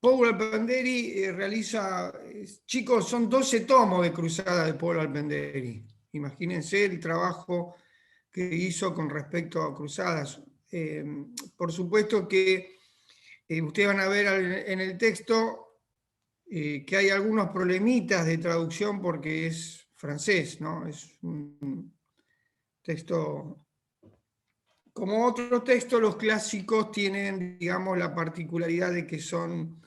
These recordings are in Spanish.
Paul Alpanderi realiza, chicos, son 12 tomos de Cruzada de Paul Alpanderi. Imagínense el trabajo que hizo con respecto a Cruzadas. Por supuesto que ustedes van a ver en el texto que hay algunos problemitas de traducción porque es francés, ¿no? Es un texto... Como otros textos, los clásicos tienen, digamos, la particularidad de que son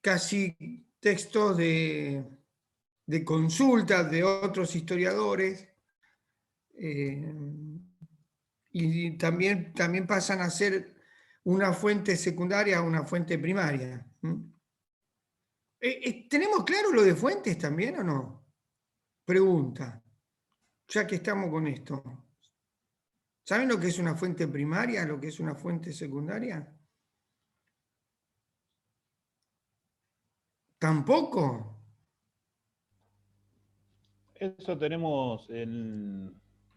casi textos de consultas de otros historiadores, y también pasan a ser una fuente secundaria a una fuente primaria. ¿Tenemos claro lo de fuentes también o no? Pregunta, ya que estamos con esto. ¿Saben lo que es una fuente primaria, lo que es una fuente secundaria? ¿Tampoco? Eso tenemos,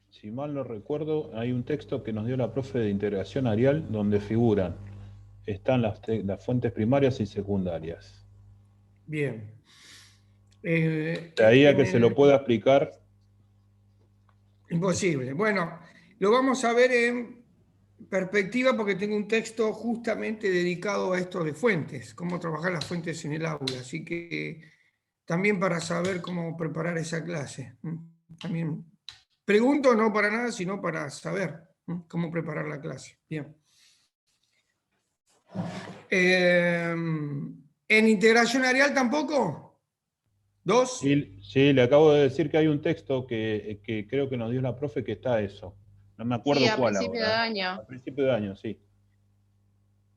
si mal no recuerdo, hay un texto que nos dio la profe de integración Arial donde están las fuentes primarias y secundarias. Bien. De ahí a que se lo pueda explicar. Imposible. Bueno, lo vamos a ver en perspectiva porque tengo un texto justamente dedicado a esto de fuentes, cómo trabajar las fuentes en el aula. Así que también para saber cómo preparar esa clase. También pregunto no para nada, sino para saber cómo preparar la clase. Bien. ¿En integración areal tampoco? ¿Dos? Sí, le acabo de decir que hay un texto que creo que nos dio la profe que está eso. No me acuerdo Sí, a cuál principio ahora. de año. A principio de año, sí.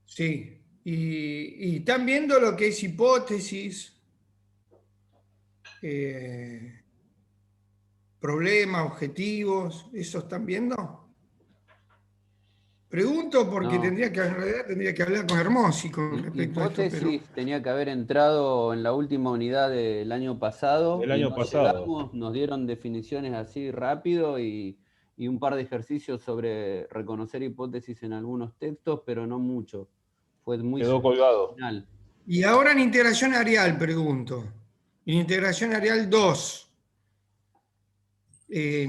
Sí. Y están viendo lo que es hipótesis, problemas, objetivos, ¿eso están viendo? Pregunto porque No. en realidad tendría que hablar con Hermosi con respecto a esto, pero... Hipótesis tenía que haber entrado en la última unidad del año pasado. Del y año no pasado. llegamos, nos dieron definiciones así rápido y un par de ejercicios sobre reconocer hipótesis en algunos textos, pero no mucho. Fue muy Quedó colgado. final. Y ahora en integración areal, pregunto. En integración areal 2.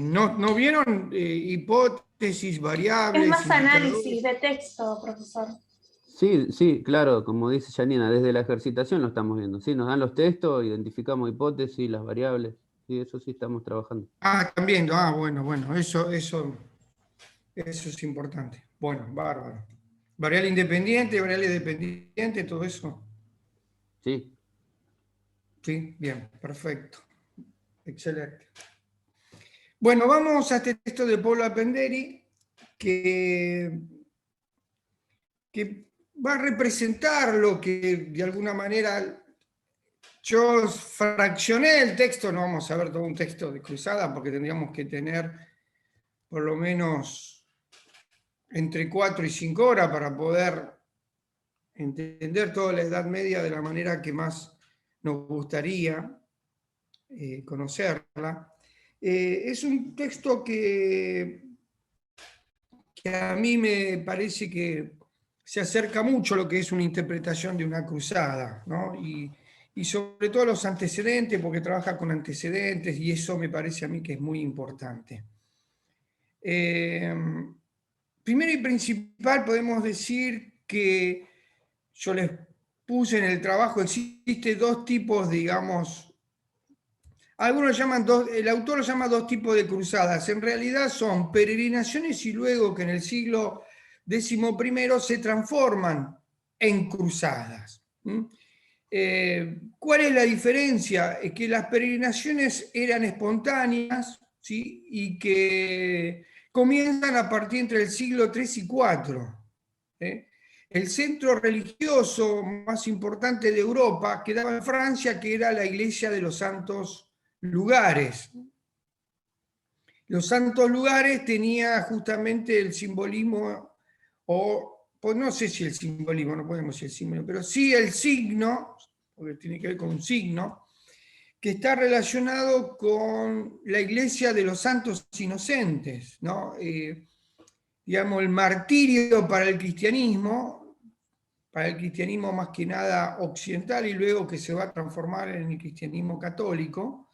¿No vieron hipótesis, variables? Es más indicadores? análisis de texto, profesor. Sí, claro, como dice Janina, desde la ejercitación lo estamos viendo. Sí, nos dan los textos, identificamos hipótesis, las variables. Sí, eso sí estamos trabajando. Ah, están viendo. Ah, bueno, eso es importante. Bueno, bárbaro. Variable independiente, variable dependiente, todo eso. Sí. Sí, bien, perfecto. Excelente. Bueno, vamos a este texto de Paul Alpanderi que va a representar lo que de alguna manera yo fraccioné el texto. No vamos a ver todo un texto de Cruzada porque tendríamos que tener por lo menos entre 4 y 5 horas para poder entender toda la Edad Media de la manera que más nos gustaría conocerla. Es un texto que a mí me parece que se acerca mucho a lo que es una interpretación de una cruzada, ¿no? Y sobre todo los antecedentes, porque trabaja con antecedentes, y eso me parece a mí que es muy importante. Primero y principal podemos decir que yo les puse en el trabajo, existe dos tipos, digamos, algunos llaman el autor lo llama dos tipos de cruzadas. En realidad son peregrinaciones y luego que en el siglo XI se transforman en cruzadas. ¿Cuál es la diferencia? Es que las peregrinaciones eran espontáneas, ¿sí? Y que comienzan a partir entre el siglo III y IV. El centro religioso más importante de Europa quedaba en Francia, que era la Iglesia de los Santos Lugares. Los santos lugares tenía justamente el simbolismo, o pues no sé si el simbolismo, no podemos decir el símbolo, pero sí el signo, porque tiene que ver con un signo, que está relacionado con la Iglesia de los Santos Inocentes, ¿no? Digamos, el martirio para el cristianismo para el cristianismo más que nada occidental y luego que se va a transformar en el cristianismo católico,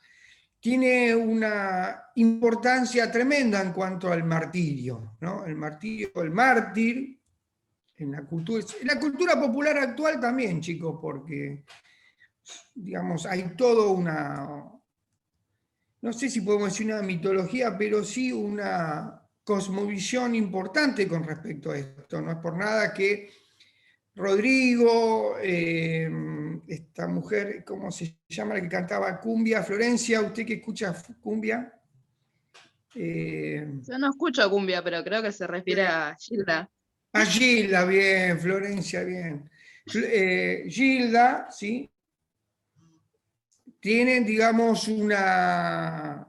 tiene una importancia tremenda en cuanto al martirio, ¿no? El martirio, el mártir, en la cultura popular actual también, chicos, porque, digamos, hay todo una, no sé si podemos decir una mitología, pero sí una cosmovisión importante con respecto a esto. No es por nada que Rodrigo, esta mujer, ¿cómo se llama? La que cantaba cumbia, Florencia, usted que escucha cumbia. Yo no escucho cumbia, pero creo que se refiere a Gilda. A Gilda, bien, Florencia, bien. Gilda, ¿sí? Tienen, digamos, una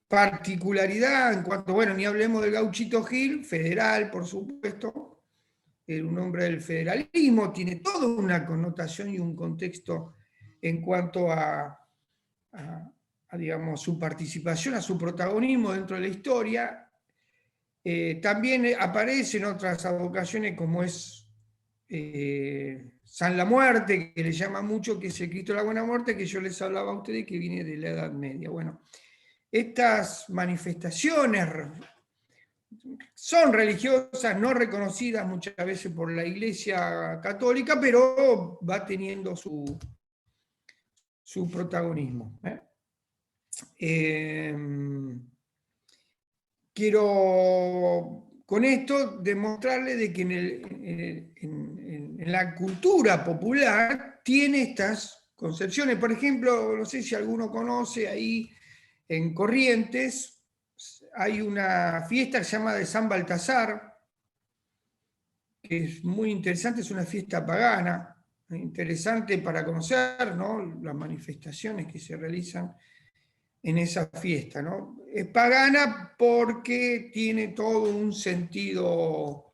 particularidad en cuanto, bueno, ni hablemos del Gauchito Gil, federal, por supuesto, era un hombre del federalismo, tiene toda una connotación y un contexto en cuanto a, digamos, su participación, a su protagonismo dentro de la historia. También aparece en otras ocasiones como es San la Muerte, que le llama mucho, que es el Cristo de la Buena Muerte, que yo les hablaba a ustedes, que viene de la Edad Media. Bueno, estas manifestaciones son religiosas, no reconocidas muchas veces por la Iglesia Católica, pero va teniendo su protagonismo. Quiero con esto demostrarle de que en la cultura popular tiene estas concepciones. Por ejemplo, no sé si alguno conoce, ahí en Corrientes hay una fiesta que se llama de San Baltasar, que es muy interesante, es una fiesta pagana, interesante para conocer, ¿no?, las manifestaciones que se realizan en esa fiesta, ¿no? Es pagana porque tiene todo un sentido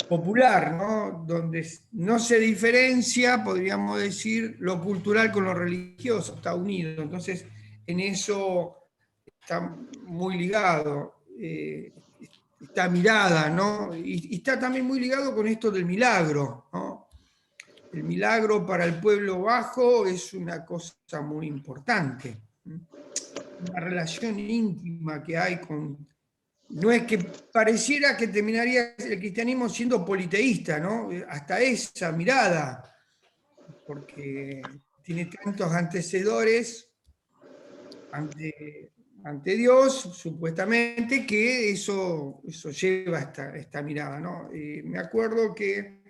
popular, ¿no?, donde no se diferencia, podríamos decir, lo cultural con lo religioso, está unido. Entonces, en eso está muy ligado esta mirada, ¿no? Y está también muy ligado con esto del milagro, ¿no? El milagro para el pueblo bajo es una cosa muy importante. Una relación íntima que hay con... No es que pareciera que terminaría el cristianismo siendo politeísta, ¿no? Hasta esa mirada, porque tiene tantos antecedores ante Dios, supuestamente, que eso lleva esta mirada, ¿no? Me acuerdo que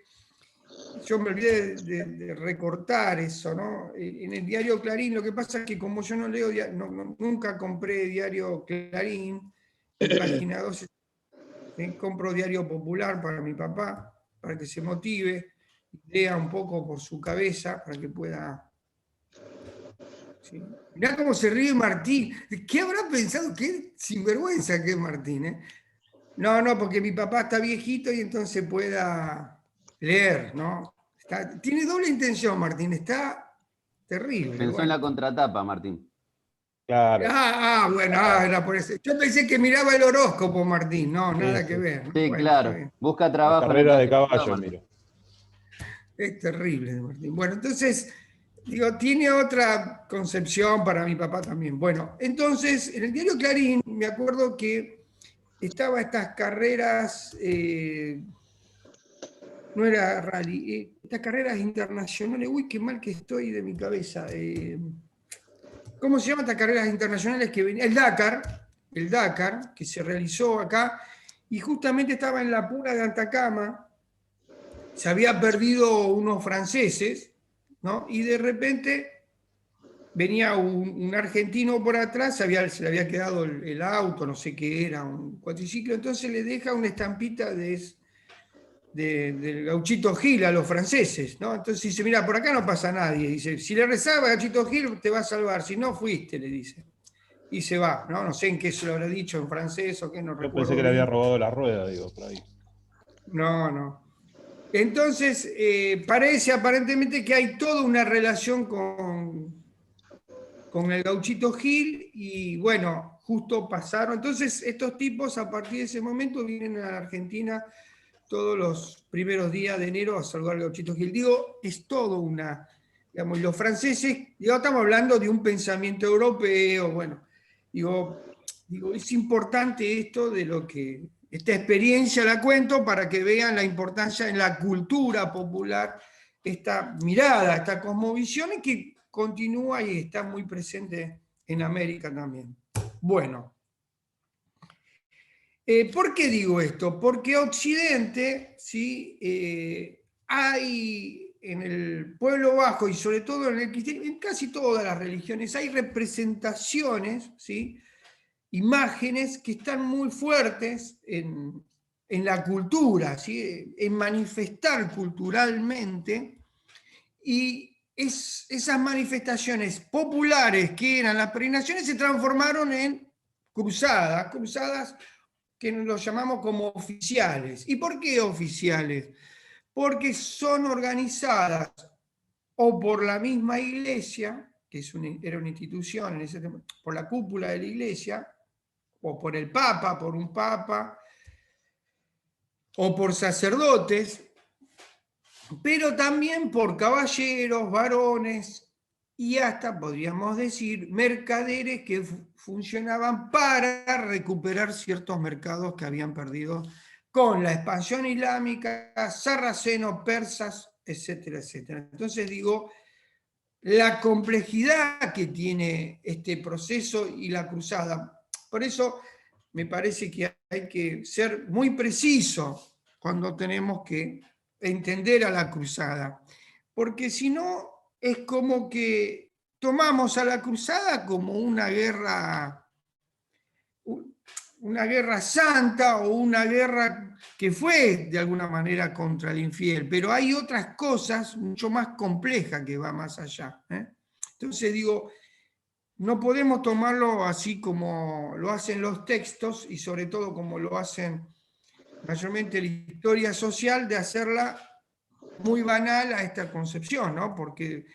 yo me olvidé de recortar eso, ¿no? En el diario Clarín, lo que pasa es que como yo no leo, nunca compré diario Clarín, en página 12, compro diario Popular para mi papá, para que se motive, lea un poco por su cabeza, para que pueda... ¿Sí? Mirá cómo se ríe Martín. ¿Qué habrá pensado? Qué sinvergüenza que es Martín, ¿eh? No, porque mi papá está viejito y entonces pueda leer, ¿no? Tiene doble intención, Martín, está terrible. Pensó en la contratapa, Martín. Claro. Bueno, era por eso. Yo pensé que miraba el horóscopo, Martín, no, nada que ver. Sí, Bueno, claro. Busca La trabajo. carrera de caballo, Martín. mira. Es terrible, Martín. Bueno, entonces, digo, tiene otra concepción para mi papá también. Bueno, entonces, en el diario Clarín, me acuerdo que estaba estas carreras, no era rally, estas carreras internacionales, uy, qué mal que estoy de mi cabeza. ¿Cómo se llaman estas carreras internacionales que venía? El Dakar, que se realizó acá, y justamente estaba en la puna de Atacama, se había perdido unos franceses, ¿no? Y de repente venía un argentino por atrás, se le había quedado el auto, no sé qué era, un cuatriciclo, entonces le deja una estampita del Gauchito Gil a los franceses, ¿no? Entonces dice, mira, por acá no pasa nadie, dice, si le rezaba a Gauchito Gil te va a salvar, si no fuiste, le dice. Y se va, ¿no? No sé en qué se lo habrá dicho, en francés o qué, no recuerdo. Yo pensé que le había robado la rueda, digo, por ahí. No. Entonces, parece aparentemente que hay toda una relación con el Gauchito Gil y bueno, justo pasaron. Entonces, estos tipos a partir de ese momento vienen a la Argentina todos los primeros días de enero a saludar al Gauchito Gil. Digo, es todo una, digamos, los franceses, digo, estamos hablando de un pensamiento europeo, bueno, digo, es importante esto de lo que, esta experiencia la cuento para que vean la importancia en la cultura popular, esta mirada, esta cosmovisión que continúa y está muy presente en América también. Bueno, ¿por qué digo esto? Porque Occidente, ¿sí? Hay en el pueblo bajo y sobre todo en el cristianismo, en casi todas las religiones, hay representaciones, ¿sí? Imágenes que están muy fuertes en la cultura, ¿sí? En manifestar culturalmente, y esas manifestaciones populares que eran las peregrinaciones se transformaron en cruzadas que los llamamos como oficiales. ¿Y por qué oficiales? Porque son organizadas o por la misma iglesia, que era una institución en ese tiempo, por la cúpula de la iglesia, o por el papa, por un papa, o por sacerdotes, pero también por caballeros, varones y hasta, podríamos decir, mercaderes que funcionaban para recuperar ciertos mercados que habían perdido con la expansión islámica, sarracenos, persas, etcétera, etcétera. Entonces digo, la complejidad que tiene este proceso y la cruzada. Por eso me parece que hay que ser muy preciso cuando tenemos que entender a la cruzada, porque si no es como que tomamos a la cruzada como una guerra santa o una guerra que fue de alguna manera contra el infiel, pero hay otras cosas mucho más complejas que va más allá. Entonces digo, no podemos tomarlo así como lo hacen los textos y sobre todo como lo hacen mayormente la historia social, de hacerla muy banal a esta concepción, ¿no? Porque,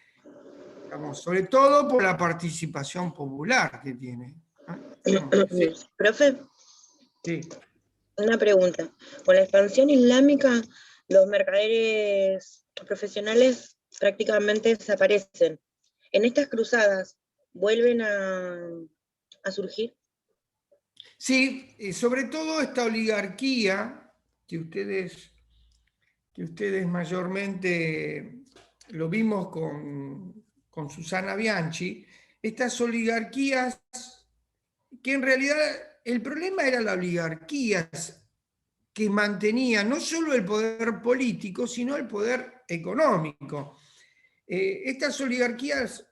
digamos, sobre todo por la participación popular que tiene. Sí. Profe, sí. una pregunta. Con la expansión islámica, los mercaderes profesionales prácticamente desaparecen. ¿En estas cruzadas vuelven a surgir? Sí, sobre todo esta oligarquía que ustedes mayormente lo vimos con Susana Bianchi, estas oligarquías que en realidad el problema era la oligarquía que mantenía no solo el poder político, sino el poder económico. Estas oligarquías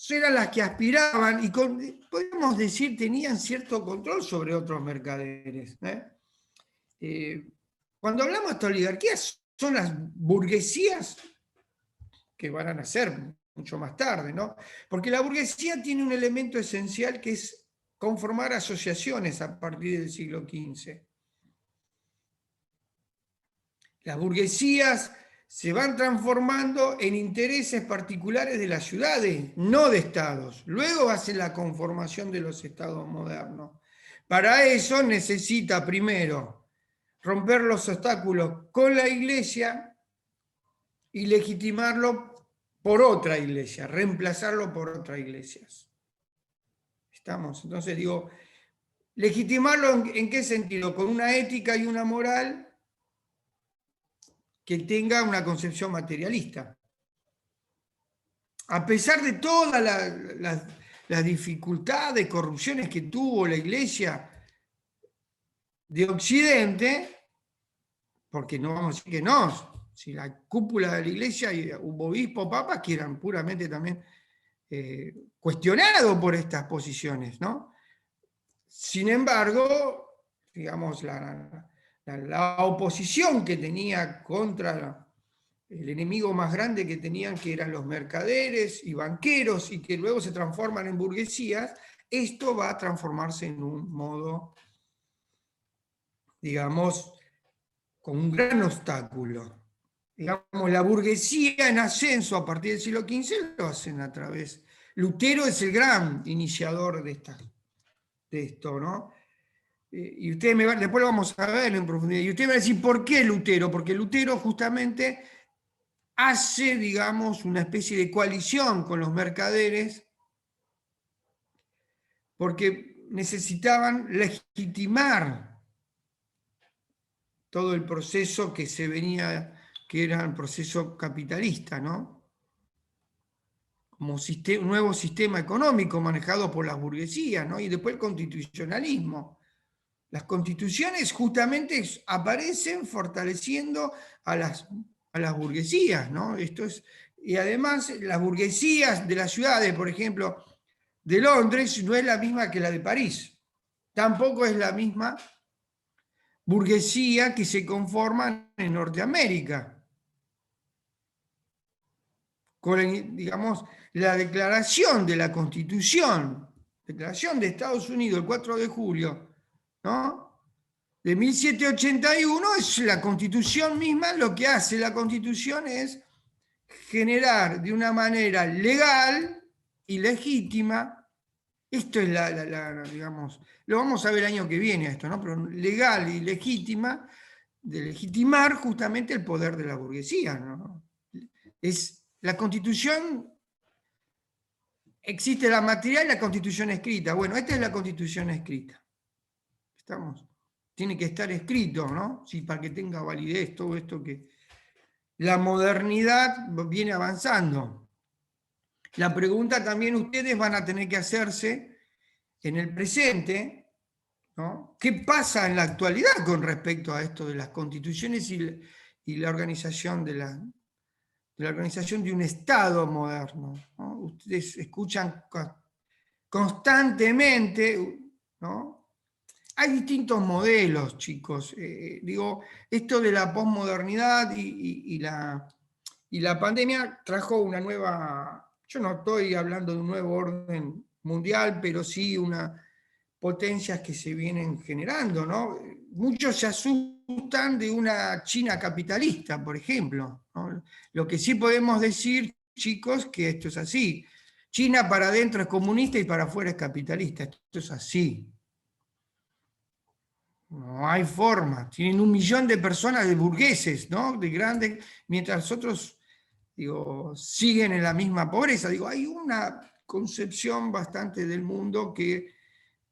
eran las que aspiraban y, podemos decir, tenían cierto control sobre otros mercaderes. Cuando hablamos de esta oligarquía, son las burguesías que van a nacer mucho más tarde, ¿no? Porque la burguesía tiene un elemento esencial que es conformar asociaciones a partir del siglo XV. Las burguesías se van transformando en intereses particulares de las ciudades, no de estados. Luego hace la conformación de los estados modernos. Para eso necesita primero romper los obstáculos con la iglesia y legitimarlo por otra iglesia, reemplazarlo por otras iglesias. ¿Estamos? Entonces digo, legitimarlo ¿en qué sentido? Con una ética y una moral que tenga una concepción materialista. A pesar de todas las dificultades, corrupciones que tuvo la iglesia de Occidente, porque no vamos a decir que no, si la cúpula de la iglesia hubo obispos, papas que eran puramente también cuestionados por estas posiciones, ¿no? Sin embargo, digamos, la oposición que tenía contra el enemigo más grande que tenían, que eran los mercaderes y banqueros, y que luego se transforman en burguesías, esto va a transformarse en un modo, digamos, con un gran obstáculo. Digamos, la burguesía en ascenso a partir del siglo XV lo hacen a través. Lutero es el gran iniciador de esto, ¿no? y ustedes después lo vamos a ver en profundidad, y usted va a decir, ¿por qué Lutero? Porque Lutero justamente hace, digamos, una especie de coalición con los mercaderes, porque necesitaban legitimar todo el proceso que se venía, que era el proceso capitalista, ¿no? Como un nuevo sistema económico manejado por las burguesías, ¿no? Y después el constitucionalismo. Las constituciones justamente aparecen fortaleciendo a las burguesías, ¿no? Y además las burguesías de las ciudades, por ejemplo, de Londres, no es la misma que la de París. Tampoco es la misma burguesía que se conforma en Norteamérica. Con, digamos, la declaración de la Constitución, declaración de Estados Unidos el 4 de julio, ¿no?, de 1781, es la Constitución misma. Lo que hace la Constitución es generar de una manera legal y legítima, esto es digamos, lo vamos a ver el año que viene esto, ¿no?, pero legal y legítima, de legitimar justamente el poder de la burguesía, ¿no? Es la Constitución, existe la material y la Constitución escrita. Bueno, esta es la Constitución escrita. ¿Estamos? Tiene que estar escrito, ¿no? Sí, para que tenga validez todo esto que la modernidad viene avanzando. La pregunta también ustedes van a tener que hacerse en el presente, ¿no? ¿Qué pasa en la actualidad con respecto a esto de las constituciones y la organización de la organización de un Estado moderno, ¿no? Ustedes escuchan constantemente, ¿no? Hay distintos modelos, chicos. Digo, esto de la posmodernidad y la pandemia trajo una nueva, yo no estoy hablando de un nuevo orden mundial, pero sí unas potencias que se vienen generando, ¿no? Muchos se asustan de una China capitalista, por ejemplo, ¿no? Lo que sí podemos decir, chicos, que esto es así. China para adentro es comunista y para afuera es capitalista. Esto es así. No hay forma. Tienen 1 millón de personas, de burgueses, ¿no?, de grandes, mientras otros, digo, siguen en la misma pobreza. Digo, hay una concepción bastante del mundo que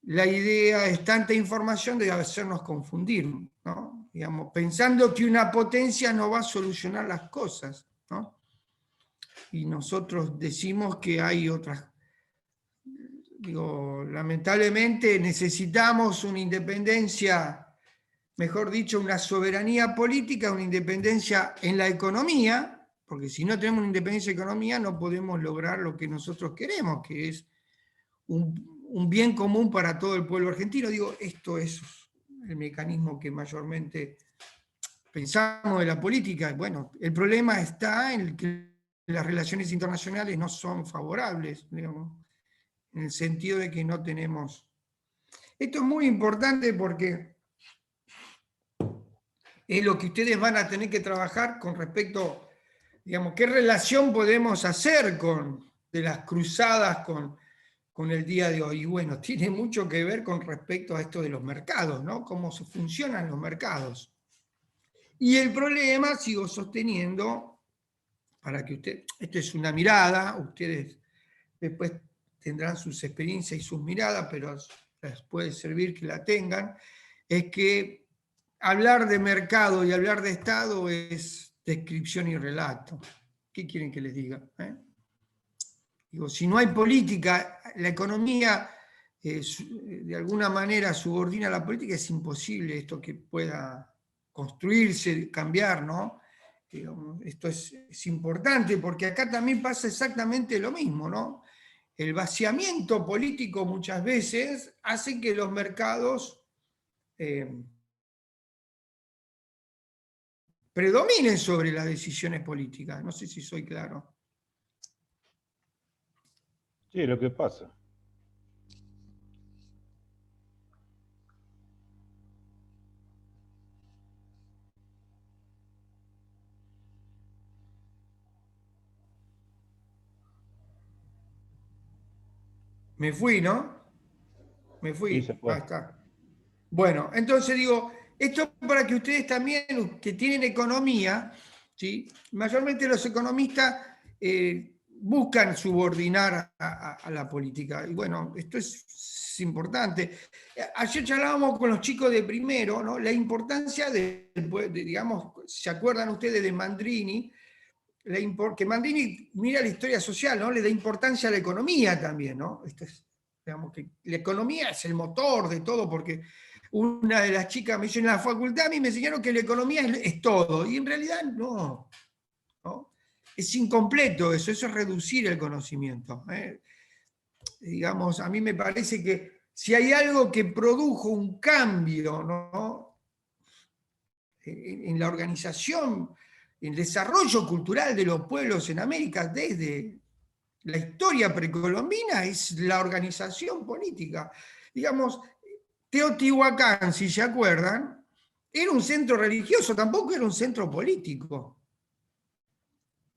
la idea es tanta información de hacernos confundir, ¿no? Digamos, pensando que una potencia no va a solucionar las cosas, ¿no? Y nosotros decimos que hay otras. Digo, lamentablemente necesitamos una independencia, mejor dicho, una soberanía política, una independencia en la economía, porque si no tenemos una independencia en la economía no podemos lograr lo que nosotros queremos, que es un bien común para todo el pueblo argentino. Digo, esto es el mecanismo que mayormente pensamos de la política. Bueno, el problema está en que las relaciones internacionales no son favorables, digamos, en el sentido de que no tenemos. Esto es muy importante porque es lo que ustedes van a tener que trabajar con respecto, digamos, qué relación podemos hacer de las cruzadas con el día de hoy. Y bueno, tiene mucho que ver con respecto a esto de los mercados, ¿no? Cómo se funcionan los mercados. Y el problema, sigo sosteniendo, para que esto es una mirada, ustedes después tendrán sus experiencias y sus miradas, pero les puede servir que la tengan, es que hablar de mercado y hablar de Estado es descripción y relato. ¿Qué quieren que les diga? Digo, si no hay política, la economía de alguna manera subordina a la política, es imposible esto que pueda construirse, cambiar, ¿no? Esto es importante porque acá también pasa exactamente lo mismo, ¿no? El vaciamiento político muchas veces hace que los mercados predominen sobre las decisiones políticas. No sé si soy claro. Sí, lo que pasa. Me fui, ¿no? Me fui. Sí, se fue. Está. Bueno, entonces digo, esto para que ustedes también, que tienen economía, ¿sí? Mayormente los economistas buscan subordinar a la política. Y bueno, esto es importante. Ayer charlábamos con los chicos de primero, ¿no? La importancia digamos, ¿se acuerdan ustedes de Mandrini? Que Mandrini mira la historia social, ¿no? Le da importancia a la economía también, ¿no? Digamos que la economía es el motor de todo, porque una de las chicas me dice, en la facultad a mí me enseñaron que la economía es todo, y en realidad no, ¿no? Es incompleto eso es reducir el conocimiento. Digamos, a mí me parece que si hay algo que produjo un cambio, ¿no? En la organización, en el desarrollo cultural de los pueblos en América desde la historia precolombina, es la organización política. Digamos, Teotihuacán, si se acuerdan, era un centro religioso, tampoco era un centro político.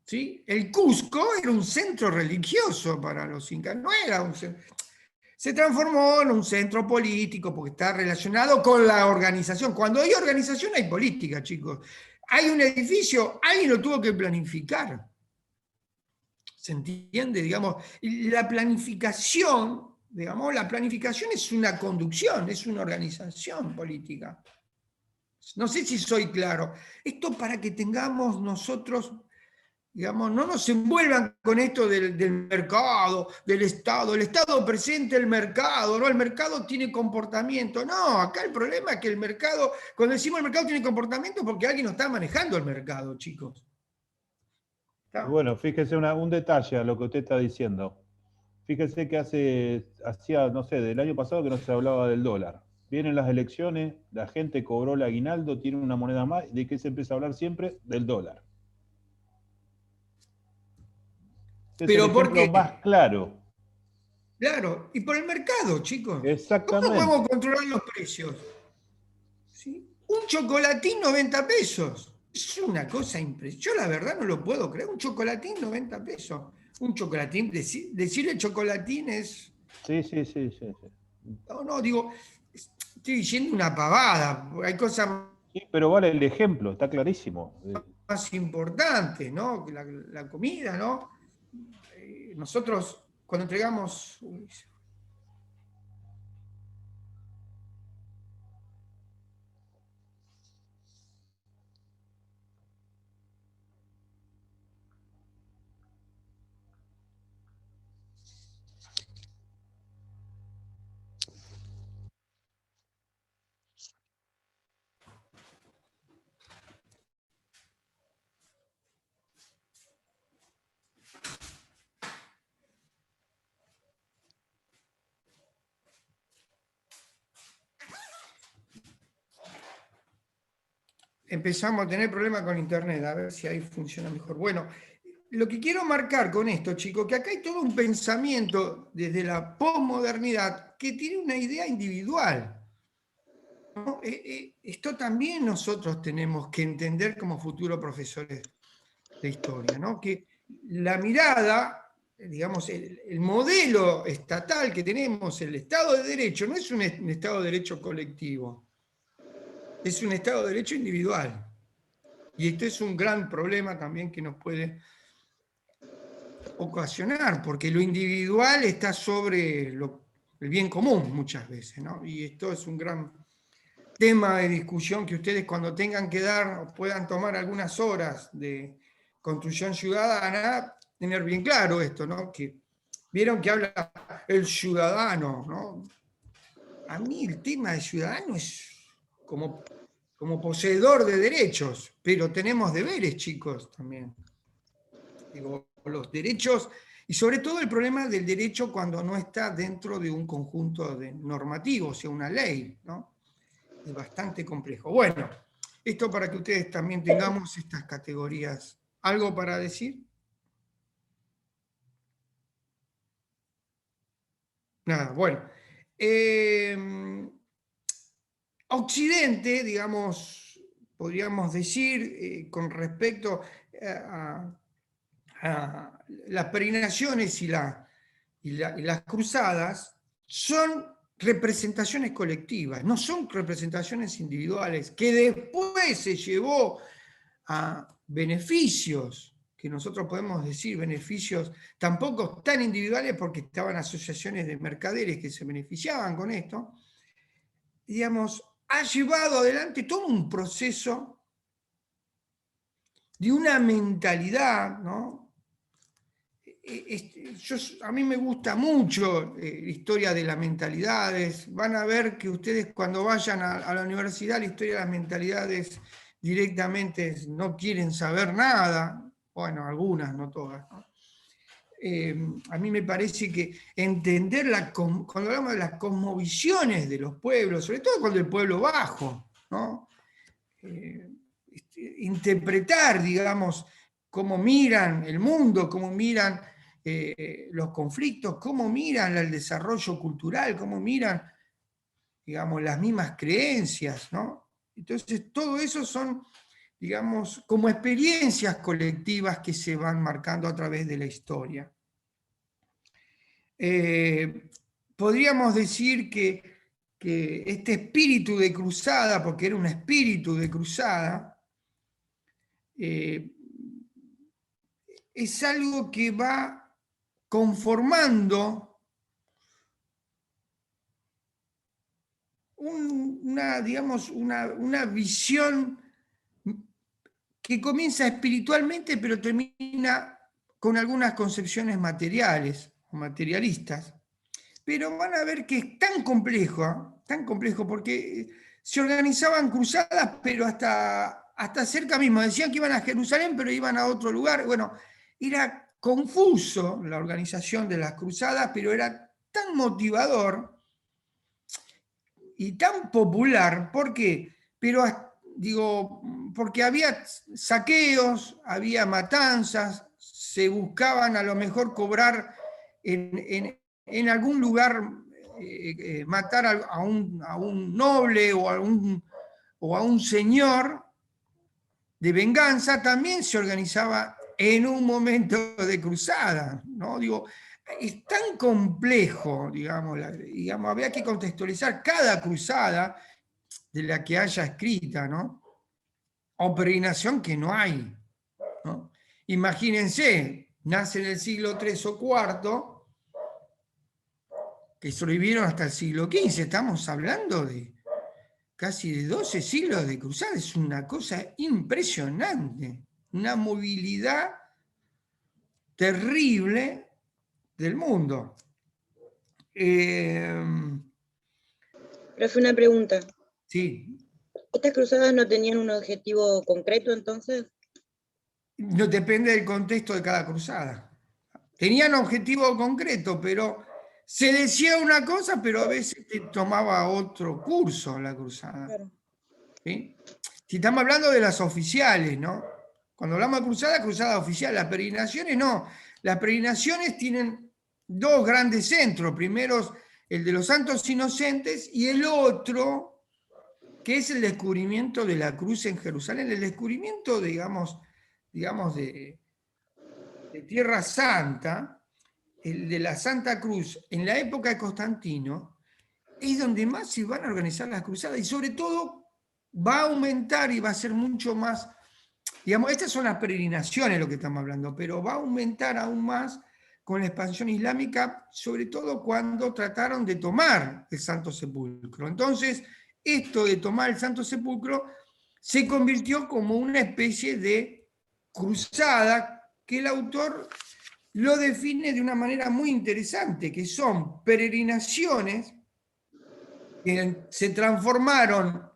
¿Sí? El Cusco era un centro religioso para los incas, no era un centro. Se transformó en un centro político porque está relacionado con la organización. Cuando hay organización hay política, chicos. Hay un edificio, alguien lo tuvo que planificar. ¿Se entiende? Digamos, la planificación es una conducción, es una organización política. No sé si soy claro. Esto para que tengamos nosotros, digamos, no nos envuelvan con esto del mercado, del Estado. El Estado presenta el mercado, ¿no? El mercado tiene comportamiento. No, acá el problema es que el mercado, cuando decimos el mercado tiene comportamiento, es porque alguien no está manejando el mercado, chicos. Y bueno, fíjese un detalle a lo que usted está diciendo. Fíjese que hacía, no sé, del año pasado que no se hablaba del dólar. Vienen las elecciones, la gente cobró el aguinaldo, tiene una moneda más, ¿de qué se empieza a hablar siempre? Del dólar. Es Pero el ¿por ejemplo qué? más claro. Claro, y por el mercado, chicos. ¿Cómo Exactamente. podemos controlar los precios? ¿Sí? Un chocolatín 90 pesos. Es una cosa impresionante. Yo la verdad no lo puedo creer. Un chocolatín 90 pesos. Un chocolatín, decirle chocolatín es... Sí. No, digo, estoy diciendo una pavada. Hay cosas Sí, pero vale el ejemplo, está clarísimo. más importantes, ¿no? La comida, ¿no? Nosotros cuando entregamos... Empezamos a tener problemas con internet, a ver si ahí funciona mejor. Bueno, lo que quiero marcar con esto, chicos, que acá hay todo un pensamiento desde la posmodernidad que tiene una idea individual, ¿no? Esto también nosotros tenemos que entender como futuros profesores de historia, ¿no? Que la mirada, digamos, el modelo estatal que tenemos, el Estado de Derecho, no es un Estado de Derecho colectivo, es un Estado de Derecho individual. Y esto es un gran problema también que nos puede ocasionar, porque lo individual está sobre el bien común muchas veces, ¿no? Y esto es un gran tema de discusión que ustedes cuando tengan que dar o puedan tomar algunas horas de construcción ciudadana, tener bien claro esto, ¿no? Que vieron que habla el ciudadano, ¿no? A mí el tema de ciudadano es como poseedor de derechos, pero tenemos deberes, chicos, también. Digo, los derechos, y sobre todo el problema del derecho cuando no está dentro de un conjunto de normativo, o sea, una ley, ¿no? Es bastante complejo. Bueno, esto para que ustedes también tengamos estas categorías. ¿Algo para decir? Nada, bueno. Occidente, digamos, podríamos decir, con respecto a las peregrinaciones y las cruzadas, son representaciones colectivas, no son representaciones individuales, que después se llevó a beneficios, que nosotros podemos decir beneficios tampoco tan individuales porque estaban asociaciones de mercaderes que se beneficiaban con esto, digamos, ha llevado adelante todo un proceso de una mentalidad, ¿no? A mí me gusta mucho la historia de las mentalidades. Van a ver que ustedes cuando vayan a la universidad, la historia de las mentalidades directamente no quieren saber nada. Bueno, algunas, no todas, ¿no? A mí me parece que entender, cuando hablamos de las cosmovisiones de los pueblos, sobre todo cuando el pueblo bajo, ¿no? Interpretar, digamos, cómo miran el mundo, cómo miran los conflictos, cómo miran el desarrollo cultural, cómo miran, digamos, las mismas creencias, ¿no? Entonces, todo eso son, digamos, como experiencias colectivas que se van marcando a través de la historia. Podríamos decir que este espíritu de cruzada, porque era un espíritu de cruzada, es algo que va conformando digamos, una visión que comienza espiritualmente, pero termina con algunas concepciones materiales o materialistas. Pero van a ver que es tan complejo, porque se organizaban cruzadas, pero hasta cerca mismo. Decían que iban a Jerusalén, pero iban a otro lugar. Bueno, era confuso la organización de las cruzadas, pero era tan motivador y tan popular. ¿Por qué? Digo, porque había saqueos, había matanzas, se buscaban a lo mejor cobrar en algún lugar, matar a un noble o a un señor de venganza. También se organizaba en un momento de cruzada, ¿no? Digo, es tan complejo, digamos, había que contextualizar cada cruzada de la que haya escrita, ¿no? O peregrinación que no hay, ¿no? Imagínense, nace en el siglo III o IV, que sobrevivieron hasta el siglo XV, estamos hablando de casi de 12 siglos de cruzada, es una cosa impresionante, una movilidad terrible del mundo. Profe, una pregunta. Sí. ¿Estas cruzadas no tenían un objetivo concreto entonces? No depende del contexto de cada cruzada. Tenían objetivo concreto, pero se decía una cosa, pero a veces tomaba otro curso la cruzada. Claro. ¿Sí? Si estamos hablando de las oficiales, ¿no? Cuando hablamos de cruzada oficial, las peregrinaciones no. Las peregrinaciones tienen dos grandes centros. Primero, el de los santos inocentes, y el otro, que es el descubrimiento de la cruz en Jerusalén, el descubrimiento, digamos de Tierra Santa, el de la Santa Cruz, en la época de Constantino, es donde más se van a organizar las cruzadas, y sobre todo va a aumentar y va a ser mucho más, digamos, estas son las peregrinaciones lo que estamos hablando, pero va a aumentar aún más con la expansión islámica, sobre todo cuando trataron de tomar el Santo Sepulcro. Entonces, esto de tomar el Santo Sepulcro se convirtió como una especie de cruzada que el autor lo define de una manera muy interesante, que son peregrinaciones que se transformaron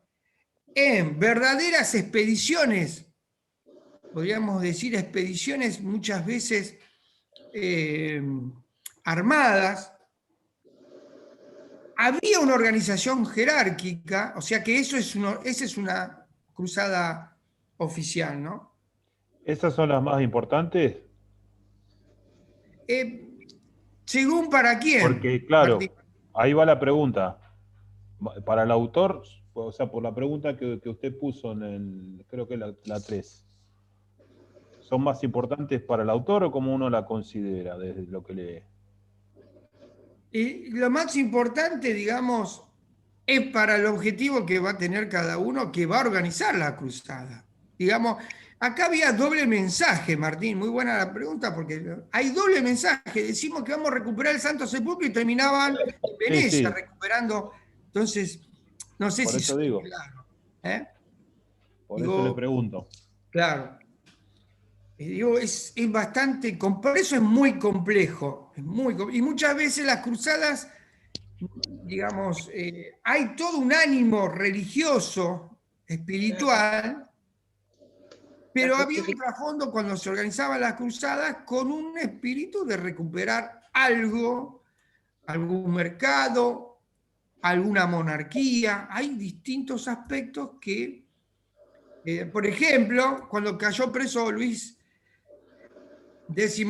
en verdaderas expediciones, podríamos decir expediciones muchas veces armadas. Había una organización jerárquica, o sea que esa es una cruzada oficial, ¿no? ¿Esas son las más importantes? Según para quién. Porque, claro, Martín. ahí va la pregunta. Para el autor, o sea, por la pregunta que usted puso creo que la 3, ¿son más importantes para el autor o como uno la considera desde lo que lee? Y lo más importante, digamos, es para el objetivo que va a tener cada uno que va a organizar la cruzada. Digamos, acá había doble mensaje, Martín, muy buena la pregunta, porque hay doble mensaje. Decimos que vamos a recuperar el Santo Sepulcro y terminaban en Venecia sí. recuperando. Entonces, no sé Por si eso soy digo. claro. ¿Eh? Por Digo, eso le pregunto. claro. Digo, es bastante, por eso es muy complejo, y muchas veces las cruzadas, digamos, hay todo un ánimo religioso, espiritual, pero había un trasfondo cuando se organizaban las cruzadas con un espíritu de recuperar algo, algún mercado, alguna monarquía. Hay distintos aspectos que, por ejemplo, cuando cayó preso Luis XII,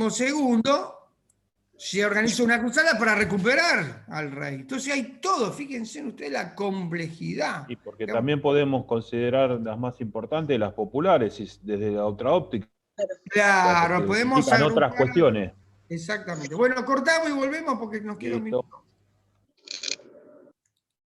se organiza una cruzada para recuperar al rey. Entonces hay todo, fíjense ustedes la complejidad. Y porque también podemos considerar las más importantes, las populares, y desde la otra óptica. Claro, Porque podemos significan otras agrupar. cuestiones. Exactamente. Bueno, cortamos y volvemos porque nos queda un Listo. minuto.